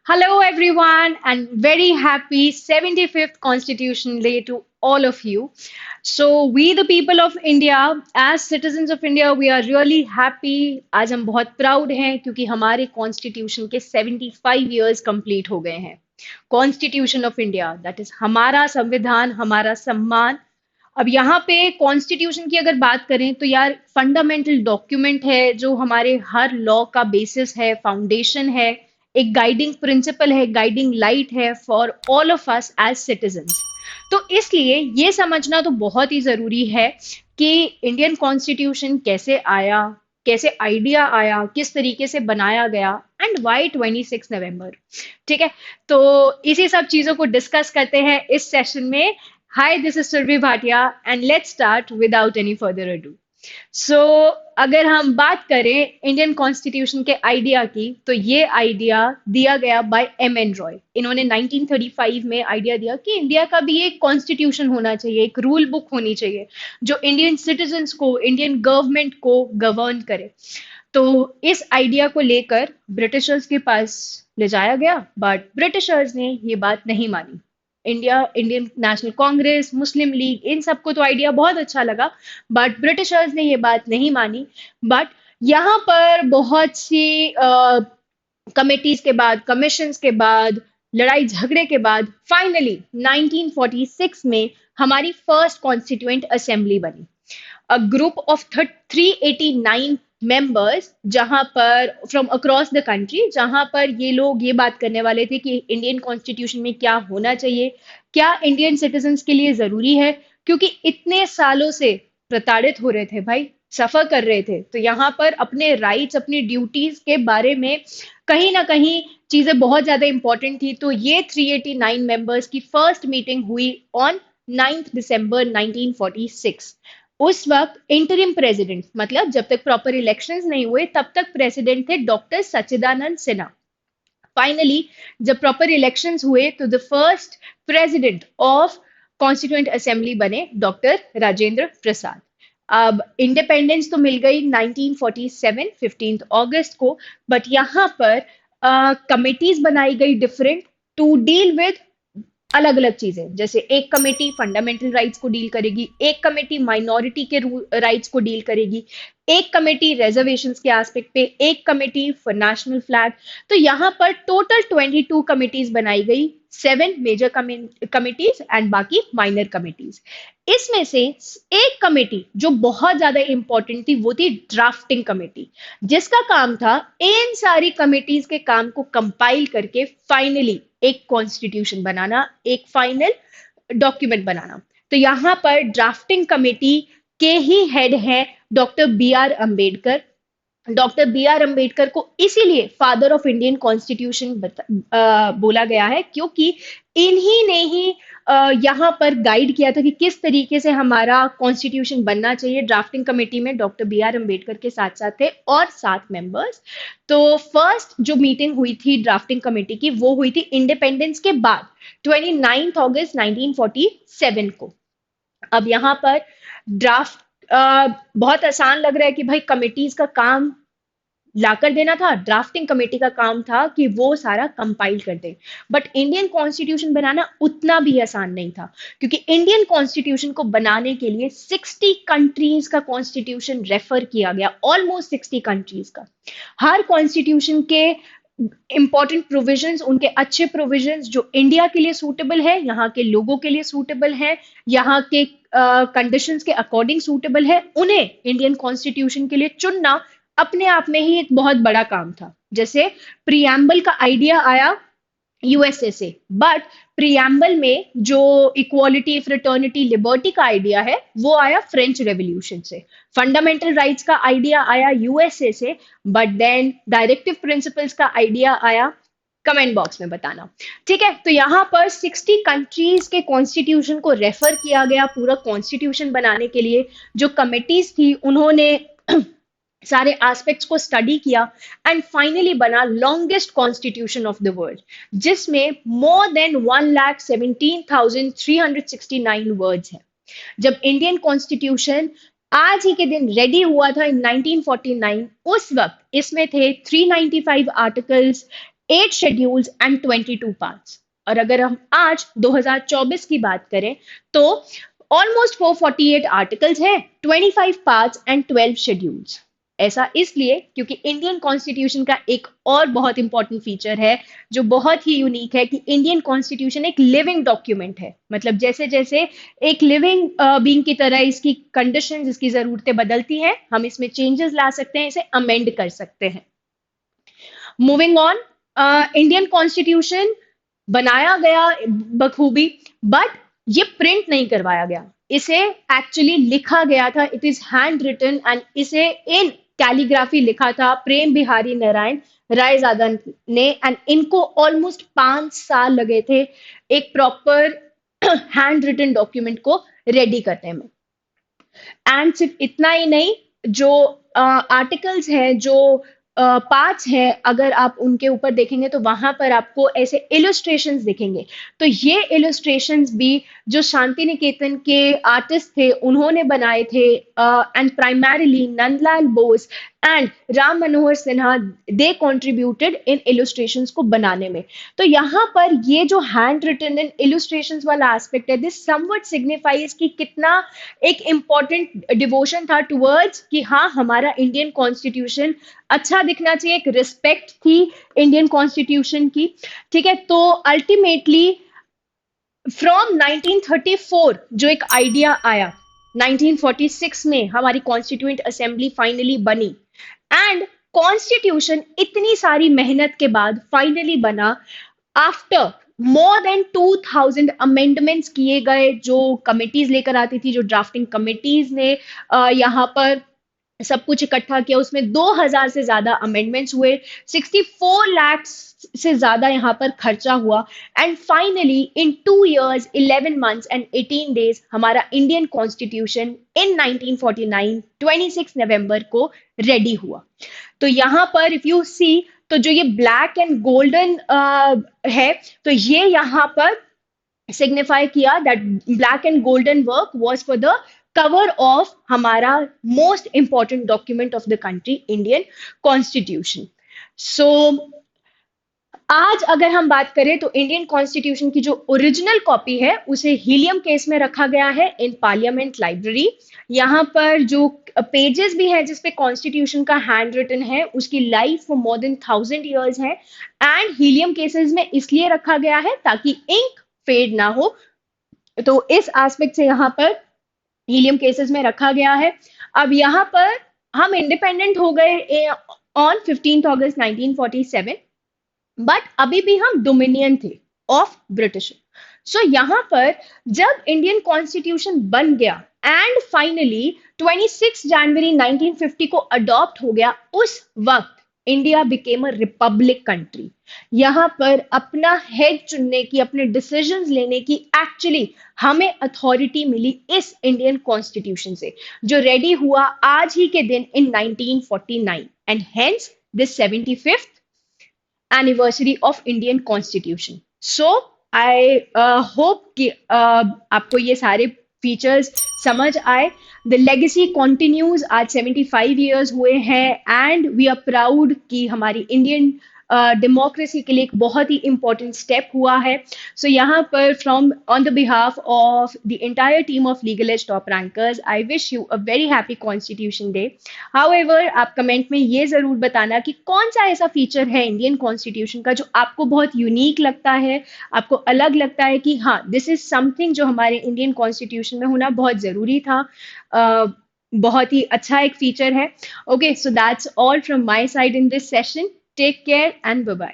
Hello, everyone, and very happy 75th Constitution Day to all of you. So, we, the people of India, as citizens of India, we are really happy. आज हम बहुत proud हैं क्योंकि हमारे Constitution के 75 years complete हो गए हैं. Constitution of India, that is हमारा संविधान, हमारा सम्मान. अब यहाँ पे कॉन्स्टिट्यूशन की अगर बात करें तो यार फंडामेंटल डॉक्यूमेंट है जो हमारे हर लॉ का बेसिस है, फाउंडेशन है, एक गाइडिंग प्रिंसिपल है, गाइडिंग लाइट है for all of us as citizens. तो इसलिए ये समझना तो बहुत ही जरूरी है कि इंडियन कॉन्स्टिट्यूशन कैसे आया, कैसे आइडिया आया, किस तरीके से बनाया गया एंड वाई 26 नवंबर. ठीक है, तो इसी सब चीजों को डिस्कस करते हैं इस सेशन में. Hi, this is Survi Bhatia, and let's start without any further ado. So, अगर हम बात करें इंडियन कॉन्स्टिट्यूशन के आइडिया की, तो ये आइडिया दिया गया बाय एम एन रॉय. इन्होंने 1935 में आइडिया दिया कि इंडिया का भी एक कॉन्स्टिट्यूशन होना चाहिए, एक रूल बुक होनी चाहिए जो इंडियन सिटीजन्स को, इंडियन गवर्नमेंट को गवर्न करे. तो इस आइडिया को लेकर ब्रिटिशर्स के पास ले जाया गया, बट ब्रिटिशर्स ने ये बात नहीं मानी. इंडियन नेशनल कांग्रेस, मुस्लिम लीग, इन सबको तो आइडिया बहुत अच्छा लगा, बट ब्रिटिशर्स ने ये बात नहीं मानी. बट यहाँ पर बहुत सी कमिटीज के बाद, कमीशंस के बाद, लड़ाई झगड़े के बाद फाइनली 1946 में हमारी फर्स्ट कॉन्स्टिट्यूएंट असेंबली बनी. अ ग्रुप ऑफ 389 मेंबर्स, जहां पर फ्रॉम अक्रॉस द कंट्री, जहां पर ये लोग ये बात करने वाले थे कि इंडियन कॉन्स्टिट्यूशन में क्या होना चाहिए, क्या इंडियन सिटीजन्स के लिए जरूरी है, क्योंकि इतने सालों से प्रताड़ित हो रहे थे भाई, सफर कर रहे थे. तो यहाँ पर अपने राइट्स, अपनी ड्यूटीज के बारे में कहीं ना कहीं चीजें बहुत ज्यादा इंपॉर्टेंट थी. तो ये 389 मेंबर्स की फर्स्ट मीटिंग हुई ऑन 9 दिसंबर 1946. उस वक्त इंटरिम प्रेसिडेंट, मतलब जब तक प्रॉपर इलेक्शंस नहीं हुए तब तक प्रेसिडेंट थे डॉक्टर सच्चिदानंद सिन्हा. फाइनली जब प्रॉपर इलेक्शंस हुए तो the first president of constituent assembly बने डॉक्टर राजेंद्र प्रसाद. अब इंडिपेंडेंस तो मिल गई 1947 15 अगस्त को, बट यहाँ पर कमिटीज बनाई गई डिफरेंट टू डील विद अलग अलग चीजें. जैसे एक कमेटी फंडामेंटल राइट्स को डील करेगी, एक कमेटी माइनॉरिटी के राइट्स को डील करेगी, एक कमेटी रिजर्वेशंस के एस्पेक्ट पे, एक कमेटी फॉर नेशनल फ्लैग. तो यहाँ पर टोटल 22 कमिटीज बनाई गई, 7 मेजर कमिटीज एंड बाकी माइनर कमिटीज. इसमें से एक कमेटी जो बहुत ज्यादा इंपॉर्टेंट थी वो थी ड्राफ्टिंग कमेटी, जिसका काम था इन सारी कमिटीज के काम को कंपाइल करके फाइनली एक कॉन्स्टिट्यूशन बनाना, एक फाइनल डॉक्यूमेंट बनाना. तो यहाँ पर ड्राफ्टिंग कमेटी के ही हेड है doctor B R Ambedkar. Doctor B R Ambedkar को इसीलिए फादर ऑफ इंडियन कॉन्स्टिट्यूशन बोला गया है, क्योंकि इन्हीं ने ही यहाँ पर गाइड किया था कि किस तरीके से हमारा कॉन्स्टिट्यूशन बनना चाहिए. ड्राफ्टिंग कमेटी में डॉक्टर बी आर अंबेडकर के साथ साथ थे और 7 मेंबर्स. तो फर्स्ट जो मीटिंग हुई थी ड्राफ्टिंग कमेटी की वो हुई थी इंडिपेंडेंस के बाद 29 अगस्त 1947 को. अब यहाँ पर ड्राफ्ट बहुत आसान लग रहा है कि भाई कमिटीज का काम लाकर देना था, ड्राफ्टिंग कमेटी का काम था कि वो सारा कंपाइल कर दे. बट इंडियन कॉन्स्टिट्यूशन बनाना उतना भी आसान नहीं था, क्योंकि इंडियन कॉन्स्टिट्यूशन को बनाने के लिए 60 कंट्रीज का कॉन्स्टिट्यूशन रेफर किया गया, ऑलमोस्ट 60 कंट्रीज का. हर कॉन्स्टिट्यूशन के इंपॉर्टेंट प्रोविजंस, उनके अच्छे प्रोविजंस जो इंडिया के लिए सूटेबल है, यहाँ के लोगों के लिए सूटेबल है, यहाँ के कंडीशंस के अकॉर्डिंग सूटेबल है, उन्हें इंडियन कॉन्स्टिट्यूशन के लिए चुनना अपने आप में ही एक बहुत बड़ा काम था. जैसे प्रियम्बल का आइडिया आया यूएसए से, बट प्रियम्बल में जो इक्वालिटी, फ्रेटर्निटी, लिबर्टी का आइडिया है वो आया फ्रेंच रेवोल्यूशन से. फंडामेंटल राइट्स का आइडिया आया यूएसए से, बट देन डायरेक्टिव प्रिंसिपल्स का आइडिया आया. कमेंट बॉक्स में बताना. ठीक है, तो यहाँ पर 60 कंट्रीज के कॉन्स्टिट्यूशन को रेफर किया गया पूरा कॉन्स्टिट्यूशन बनाने के लिए. जो कमिटीज थी उन्होंने सारे एस्पेक्ट्स को स्टडी किया एंड फाइनली बना longest constitution of the world, जिसमें मोर देन 1,17,369 वर्ड्स हैं. जब इंडियन कॉन्स्टिट्यूशन आज ही के दिन रेडी हुआ था इन 1949, उस वक्त इसमें थे 395 आर्टिकल्स, 8 शेड्यूल्स एंड 22 पार्ट्स। और अगर हम आज 2024 की बात करें तो ऑलमोस्ट 448 आर्टिकल्स हैं, 25 पार्ट्स एंड 12 शेड्यूल्स। ऐसा इसलिए क्योंकि इंडियन कॉन्स्टिट्यूशन का एक और बहुत इंपॉर्टेंट फीचर है जो बहुत ही यूनिक है कि इंडियन कॉन्स्टिट्यूशन एक लिविंग डॉक्यूमेंट है। मतलब जैसे जैसे एक लिविंग बीइंग की तरह इसकी कंडीशंस, इसकी जरूरतें बदलती हैं, हम इसमें चेंजेस ला सकते हैं, इसे अमेंड कर सकते हैं। मूविंग ऑन, इंडियन कॉन्स्टिट्यूशन बनाया गया बखूबी, बट ये प्रिंट नहीं करवाया गया, इसे एक्चुअली लिखा गया था। It is hand written and इसे इन कैलीग्राफी लिखा था प्रेम बिहारी नारायण रायजादा ने, एंड इनको ऑलमोस्ट 5 साल लगे थे एक प्रॉपर हैंड रिटन डॉक्यूमेंट को रेडी करने में। एंड सिर्फ इतना ही नहीं, जो आर्टिकल्स हैं, जो पार्ट्स हैं, अगर आप उनके ऊपर देखेंगे तो वहां पर आपको ऐसे इलस्ट्रेशंस दिखेंगे। तो ये इलस्ट्रेशंस भी जो शांति निकेतन के आर्टिस्ट थे उन्होंने बनाए थे, and primarily Nandlal Bose and Ram Manohar Sinha, they contributed in illustrations को बनाने में। तो यहाँ पर ये जो हैंड रिटन इन इलस्ट्रेशंस वाला एस्पेक्ट है, दिस समवट सिग्निफाइज कि कितना एक इम्पॉर्टेंट डिवोशन था टुवर्ड्स कि हाँ हमारा इंडियन कॉन्स्टिट्यूशन अच्छा दिखना चाहिए, एक रिस्पेक्ट थी इंडियन कॉन्स्टिट्यूशन की। ठीक है, तो अल्टीमेटली फ्रॉम 1934 जो एक आइडिया आया, 1946 में हमारी कॉन्स्टिट्यूएंट असेंबली फाइनली बनी, एंड कॉन्स्टिट्यूशन इतनी सारी मेहनत के बाद फाइनली बना आफ्टर मोर देन 2000 अमेंडमेंट्स किए गए, जो कमिटीज लेकर आती थी, जो ड्राफ्टिंग कमिटीज ने यहाँ पर सब कुछ इकट्ठा किया, उसमें 2000 से ज्यादा अमेंडमेंट्स हुए, 64 लाख से ज्यादा यहाँ पर खर्चा हुआ, and finally in 2 years 11 months and 18 days हमारा इंडियन कॉन्स्टिट्यूशन इन 1949 26 नवंबर को रेडी हुआ। तो यहाँ पर इफ यू सी, तो जो ये ब्लैक एंड गोल्डन है, तो ये यहाँ पर सिग्निफाई किया that black and golden work was for the cover of हमारा most important document of the country, Indian constitution. So आज अगर हम बात करें तो इंडियन कॉन्स्टिट्यूशन की जो ओरिजिनल कॉपी है उसे हीलियम केस में रखा गया है इन पार्लियामेंट लाइब्रेरी। यहाँ पर जो पेजेस भी है जिसपे कॉन्स्टिट्यूशन का हैंड रिटन है, उसकी लाइफ मोर देन 1000 years है, एंड हीलियम केसेस में इसलिए रखा गया है ताकि इंक फेड ना हो। तो इस एस्पेक्ट से यहाँ पर हीलियम केसेस में रखा गया है। अब यहाँ पर हम इंडिपेंडेंट हो गए ऑन 15 अगस्त 1947, बट अभी भी हम डोमिनियन थे ऑफ ब्रिटिश। सो यहाँ पर जब इंडियन कॉन्स्टिट्यूशन बन गया एंड फाइनली 26 जनवरी 1950 को अडॉप्ट हो गया, उस वक्त India became a republic country. यहाँ पर अपना हेड चुनने की, अपने डिसीजंस लेने की एक्चुअली हमें अथॉरिटी मिली इस इंडियन कॉन्स्टिट्यूशन से, जो रेडी हुआ आज ही के दिन इन 1949, and hence this 75th anniversary of Indian constitution. So I hope कि आपको ये सारे फीचर्स समझ आए। द लेगेसी कॉन्टिन्यूज, आज 75 ईयर्स हुए हैं एंड वी आर प्राउड कि हमारी इंडियन डेमोक्रेसी के लिए एक बहुत ही इंपॉर्टेंट स्टेप हुआ है। सो यहाँ पर from on the behalf of the entire team of Legal Edge top rankers, I wish you a very happy Constitution Day. However, आप कमेंट में ये जरूर बताना कि कौन सा ऐसा फीचर है इंडियन कॉन्स्टिट्यूशन का जो आपको बहुत यूनिक लगता है, आपको अलग लगता है कि हाँ दिस इज समथिंग जो हमारे इंडियन कॉन्स्टिट्यूशन में होना बहुत जरूरी था, बहुत ही अच्छा एक फीचर है। Okay, so that's all from my side in this session. Take care and bye bye.